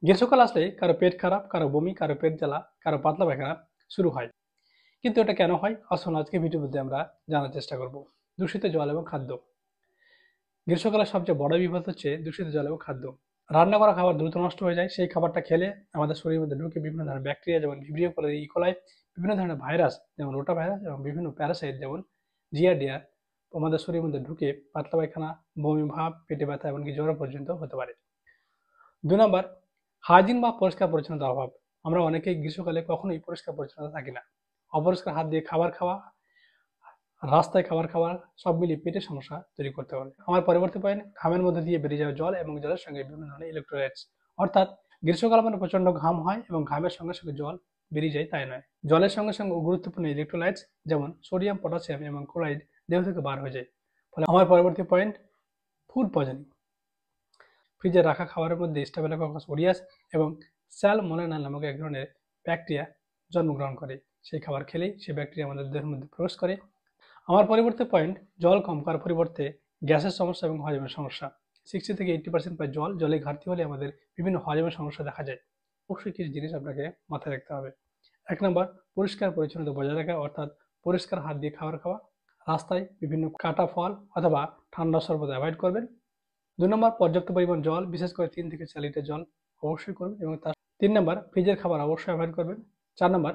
গ্রীষ্মকাল আসলে কারো পেট খারাপ, কারো বমি, কারো পেট জ্বালা, কারো পাতলা পায়খানা শুরু হয়। কিন্তু এটা কেন হয়? আসুন আজকে ভিডিওতে আমরা জানার চেষ্টা করব। দূষিত জল এবং খাদ্য। গ্রীষ্মকালের সবচেয়ে বড় বিপদ হচ্ছে দূষিত জল এবং খাদ্য। রান্না করা খাবার দ্রুত নষ্ট হয়ে যায়। সেই খাবারটা খেলে আমাদের শরীরের মধ্যে ঢুকে বিভিন্ন ধরনের ব্যাকটেরিয়া যেমন ভিব্রিও কোলাই, ইকোলাই, বিভিন্ন ধরনের ভাইরাস যেমন রোটা ভাইরাস এবং বিভিন্ন প্যারাসাইট যেমন জিয়ারডিয়া আমাদের শরীরের মধ্যে ঢুকে পাতলা পায়খানা, বমি ভাব, পেটে ব্যথা এমনকি জ্বর পর্যন্ত হতে পারে। ২ নাম্বার, হাইজিন বা পরিষ্কার পরিচ্ছন্নতার অভাব। আমরা অনেকেই গ্রীষ্মকালে কখনোই পরিষ্কার পরিচ্ছন্নতা থাকি না। অপরিষ্কার হাত দিয়ে খাবার খাওয়া, রাস্তায় খাবার খাওয়া সব মিলিয়ে পেটের সমস্যা তৈরি করতে পারে। আমার পরবর্তী পয়েন্ট, ঘামের মধ্যে দিয়ে বেরিয়ে যাওয়া জল এবং জলের সঙ্গে বিভিন্ন ধরনের ইলেকট্রোলাইটস। অর্থাৎ গ্রীষ্মকাল মানে প্রচন্ড ঘাম হয় এবং ঘামের সঙ্গে সঙ্গে জল বেরিয়ে যায় তাই নয়। জলের সঙ্গে সঙ্গে গুরুত্বপূর্ণ ইলেকট্রোলাইটস যেমন সোডিয়াম, পটাশিয়াম এবং ক্লোরাইড দেহ থেকে বার হয়ে যায়। ফলে আমার পরবর্তী পয়েন্ট, ফুড পয়জনিং। ফ্রিজে রাখা খাবারের মধ্যে স্টাফিলোকোকাস অরিয়াস এবং স্যালমোনেলা নামক এক ধরনের ব্যাকটেরিয়া জন্মগ্রহণ করে। সেই খাবার খেলেই সেই ব্যাকটেরিয়া আমাদের দেহের মধ্যে প্রবেশ করে। আমার পরবর্তী পয়েন্ট, জল কম খাওয়ার পরিবর্তে গ্যাসের সমস্যা এবং হজমের সমস্যা। 60 থেকে 80% প্রায় জলে ঘাটতি হলে আমাদের বিভিন্ন হজমের সমস্যা দেখা যায়। অবশ্যই কিছু জিনিস আপনাকে মাথায় রাখতে হবে। ১ নম্বর, পরিষ্কার পরিচ্ছন্নতা বজায় রাখা, অর্থাৎ পরিষ্কার হাত দিয়ে খাবার খাওয়া। রাস্তায় বিভিন্ন কাটা ফল অথবা ঠান্ডা শরবত অ্যাভয়েড করবেন। ২ নম্বর, পর্যাপ্ত পরিমাণ জল, বিশেষ করে ৩ থেকে ৪ লিটার জল অবশ্যই করবেন এবং ৩ নম্বর, ফ্রিজের খাবার অবশ্যই অ্যাভয়েড করবেন। ৪ নম্বর,